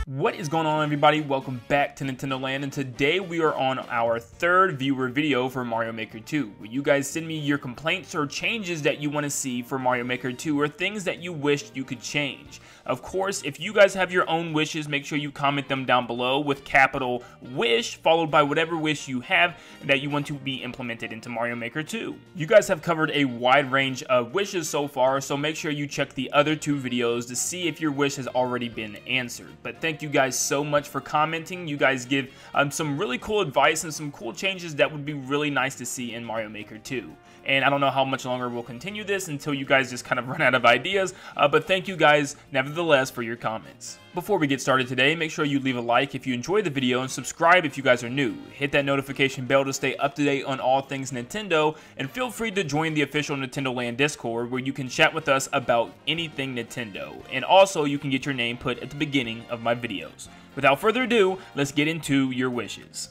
What is going on, everybody? Welcome back to Nintendo Land, and today we are on our third viewer video for Mario Maker 2, where you guys send me your complaints or changes that you want to see for Mario Maker 2 or things that you wish you could change. Of course, if you guys have your own wishes, make sure you comment them down below with capital wish, followed by whatever wish you have that you want to be implemented into Mario Maker 2. You guys have covered a wide range of wishes so far, so make sure you check the other two videos to see if your wish has already been answered. But thank you guys so much for commenting. You guys give some really cool advice and some cool changes that would be really nice to see in Mario Maker 2. And I don't know how much longer we'll continue this until you guys just kind of run out of ideas, but thank you guys nevertheless for your comments. Before we get started today, make sure you leave a like if you enjoyed the video and subscribe if you guys are new. Hit that notification bell to stay up to date on all things Nintendo, and feel free to join the official Nintendo Land Discord where you can chat with us about anything Nintendo. And also, you can get your name put at the beginning of my videos. Without further ado, let's get into your wishes.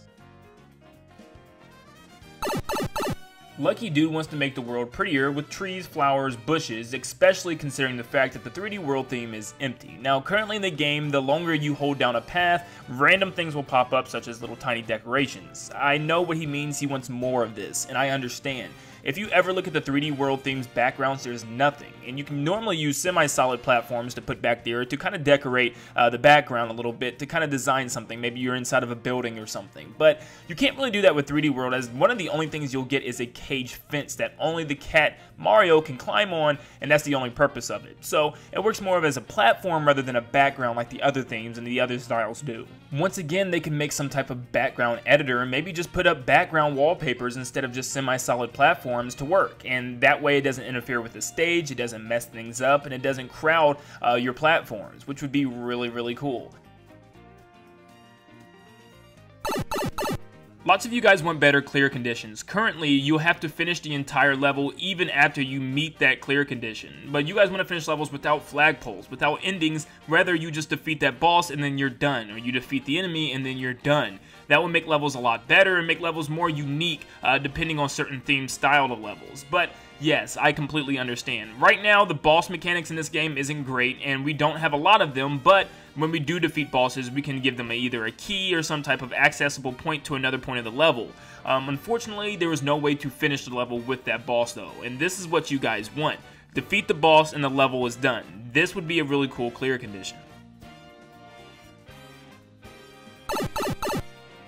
Lucky Dude wants to make the world prettier with trees, flowers, bushes, especially considering the fact that the 3D world theme is empty. Now, currently in the game, the longer you hold down a path, random things will pop up such as little tiny decorations. I know what he means. He wants more of this, and I understand. If you ever look at the 3D world theme's backgrounds, there's nothing, and you can normally use semi-solid platforms to put back there to kind of decorate the background a little bit, to kind of design something. Maybe you're inside of a building or something, but you can't really do that with 3D world, as one of the only things you'll get is a cage fence that only the cat Mario can climb on, and that's the only purpose of it. So it works more of as a platform rather than a background like the other themes and the other styles do. Once again, they can make some type of background editor and maybe just put up background wallpapers instead of just semi-solid platforms to work, and that way it doesn't interfere with the stage, it doesn't mess things up, and it doesn't crowd your platforms, which would be really cool. Lots of you guys want better clear conditions. Currently, you have to finish the entire level even after you meet that clear condition. But you guys want to finish levels without flagpoles, without endings. Rather, you just defeat that boss and then you're done. Or you defeat the enemy and then you're done. That will make levels a lot better and make levels more unique depending on certain theme style of levels. But yes, I completely understand. Right now, the boss mechanics in this game isn't great, and we don't have a lot of them, but when we do defeat bosses, we can give them either a key or some type of accessible point to another point of the level. Unfortunately, there was no way to finish the level with that boss, though, and this is what you guys want. Defeat the boss and the level is done. This would be a really cool clear condition.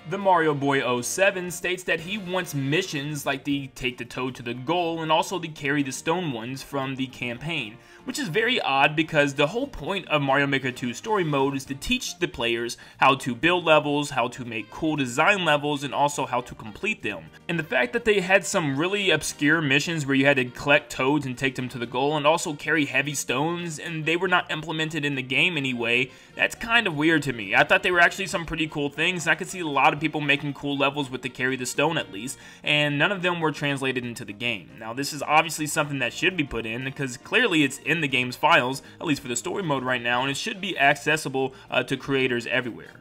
The Mario Boy 07 states that he wants missions like the Take the Toad to the Goal and also the Carry the Stone ones from the campaign, which is very odd because the whole point of Mario Maker 2 story mode is to teach the players how to build levels, how to make cool design levels, and also how to complete them. And the fact that they had some really obscure missions where you had to collect toads and take them to the goal and also carry heavy stones, and they were not implemented in the game anyway, that's kind of weird to me. I thought they were actually some pretty cool things, and I could see a lot of people making cool levels with the Carry the Stone at least, and none of them were translated into the game. Now, this is obviously something that should be put in because clearly it's in the game's files, at least for the story mode right now, and it should be accessible to creators everywhere.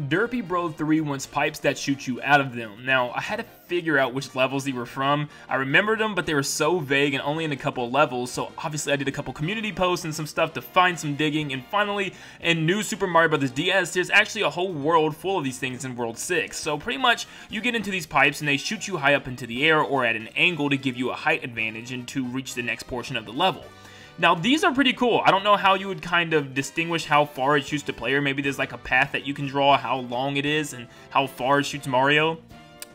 Derpy Bro 3 wants pipes that shoot you out of them. Now, I had to figure out which levels they were from. I remembered them, but they were so vague and only in a couple of levels, so obviously I did a couple community posts and some stuff to find some digging, and finally, in New Super Mario Bros. DS, there's actually a whole world full of these things in World 6. So pretty much, you get into these pipes and they shoot you high up into the air or at an angle to give you a height advantage and to reach the next portion of the level. Now, these are pretty cool. I don't know how you would kind of distinguish how far it shoots the player. Maybe there's like a path that you can draw how long it is and how far it shoots Mario.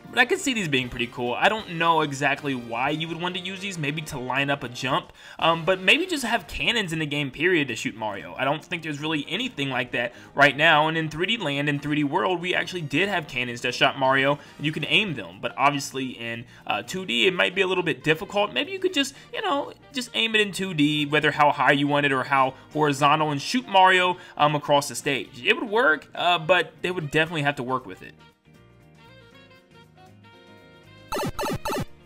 But I could see these being pretty cool. I don't know exactly why you would want to use these, maybe to line up a jump, but maybe just have cannons in the game period to shoot Mario. I don't think there's really anything like that right now, and in 3D Land and 3D World, we actually did have cannons that shot Mario, and you can aim them, but obviously in 2D, it might be a little bit difficult. Maybe you could just, you know, just aim it in 2D, whether how high you want it or how horizontal, and shoot Mario across the stage. It would work, but they would definitely have to work with it.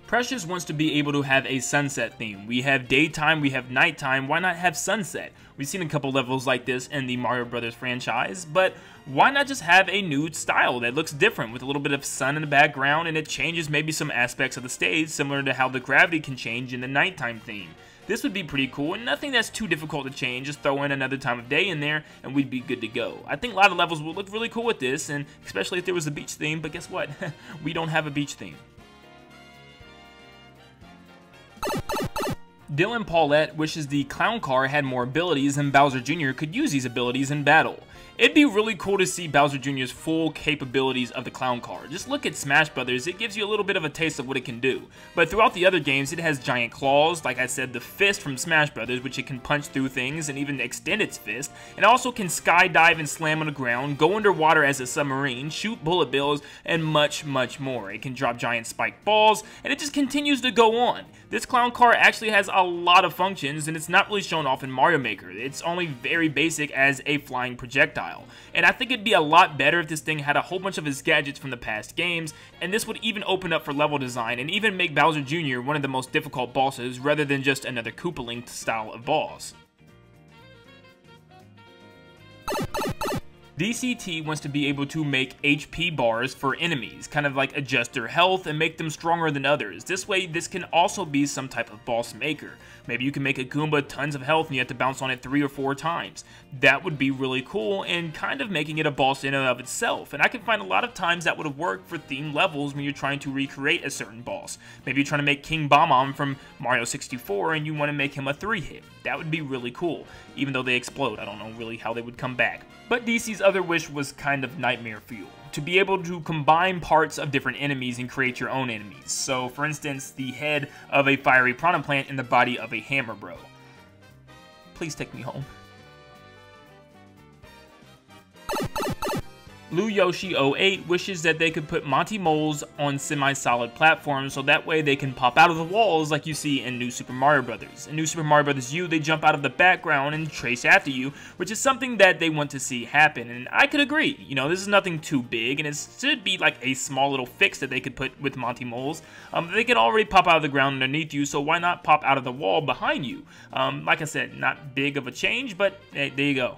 Precious wants to be able to have a sunset theme. We have daytime, we have nighttime, why not have sunset? We've seen a couple levels like this in the Mario Brothers franchise, but why not just have a new style that looks different with a little bit of sun in the background and it changes maybe some aspects of the stage similar to how the gravity can change in the nighttime theme. This would be pretty cool and nothing that's too difficult to change, just throw in another time of day in there and we'd be good to go. I think a lot of levels will look really cool with this, and especially if there was a beach theme, but guess what? We don't have a beach theme. Dylan Paulette wishes the clown car had more abilities and Bowser Jr. could use these abilities in battle. It'd be really cool to see Bowser Jr.'s full capabilities of the clown car. Just look at Smash Brothers, it gives you a little bit of a taste of what it can do. But throughout the other games, it has giant claws, like I said, the fist from Smash Brothers, which it can punch through things and even extend its fist. It also can skydive and slam on the ground, go underwater as a submarine, shoot bullet bills, and much, much more. It can drop giant spiked balls, and it just continues to go on. This clown car actually has a lot of functions, and it's not really shown off in Mario Maker. It's only very basic as a flying projectile. And I think it'd be a lot better if this thing had a whole bunch of its gadgets from the past games, and this would even open up for level design and even make Bowser Jr. one of the most difficult bosses rather than just another Koopa Link style of boss. DCT wants to be able to make HP bars for enemies, kind of like adjust their health and make them stronger than others. This way, this can also be some type of boss maker. Maybe you can make a Goomba tons of health and you have to bounce on it 3 or 4 times. That would be really cool and kind of making it a boss in and of itself. And I can find a lot of times that would have worked for themed levels when you're trying to recreate a certain boss. Maybe you're trying to make King Bob-omb from Mario 64 and you want to make him a 3-hit. That would be really cool, even though they explode. I don't know really how they would come back. But DC's other wish was kind of nightmare fuel. To be able to combine parts of different enemies and create your own enemies. So, for instance, the head of a fiery piranha plant and the body of a hammer bro. Please take me home. Lou Yoshi 08 wishes that they could put Monty Moles on semi-solid platforms so that way they can pop out of the walls like you see in New Super Mario Bros. In New Super Mario Bros. U, they jump out of the background and chase after you, which is something that they want to see happen, and I could agree. You know, this is nothing too big, and it should be like a small little fix that they could put with Monty Moles. They can already pop out of the ground underneath you, so why not pop out of the wall behind you? Like I said, not big of a change, but hey, there you go.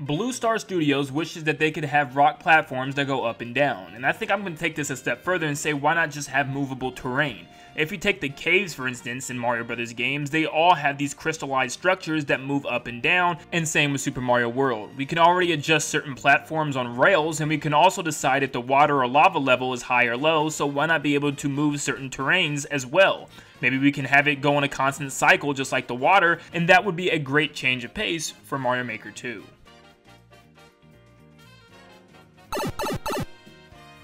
Blue Star Studios wishes that they could have rock platforms that go up and down, and I think I'm going to take this a step further and say why not just have movable terrain. If you take the caves, for instance, in Mario Brothers games, they all have these crystallized structures that move up and down, and same with Super Mario World. We can already adjust certain platforms on rails, and we can also decide if the water or lava level is high or low, so why not be able to move certain terrains as well? Maybe we can have it go in a constant cycle just like the water, and that would be a great change of pace for Mario Maker 2.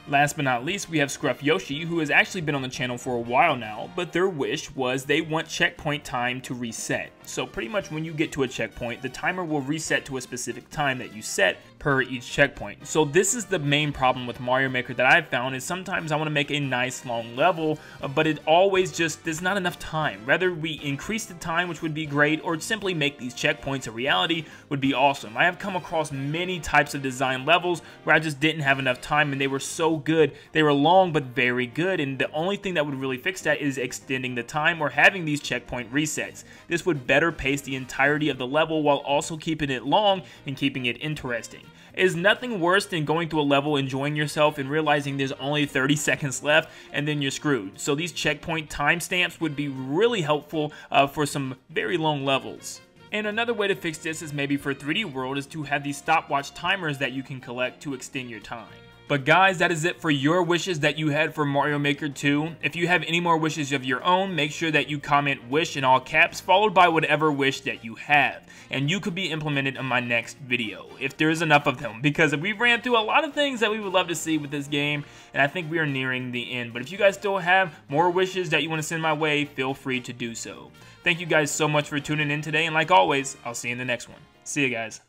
Last but not least, we have Scruff Yoshi, who has actually been on the channel for a while now, but their wish was they want checkpoint time to reset. So pretty much when you get to a checkpoint, the timer will reset to a specific time that you set per each checkpoint. So this is the main problem with Mario Maker that I've found, is sometimes I want to make a nice long level, but it always just, there's not enough time. Whether we increase the time, which would be great, or simply make these checkpoints a reality would be awesome. I have come across many types of design levels where I just didn't have enough time and they were so good. They were long but very good, and the only thing that would really fix that is extending the time or having these checkpoint resets. This would better pace the entirety of the level while also keeping it long and keeping it interesting. It is nothing worse than going through a level, enjoying yourself, and realizing there's only 30 seconds left and then you're screwed. So these checkpoint timestamps would be really helpful for some very long levels. And another way to fix this is maybe for 3D World is to have these stopwatch timers that you can collect to extend your time. But guys, that is it for your wishes that you had for Mario Maker 2. If you have any more wishes of your own, make sure that you comment wish in all caps, followed by whatever wish that you have. And you could be implemented in my next video, if there is enough of them. Because we ran through a lot of things that we would love to see with this game, and I think we are nearing the end. But if you guys still have more wishes that you want to send my way, feel free to do so. Thank you guys so much for tuning in today, and like always, I'll see you in the next one. See you guys.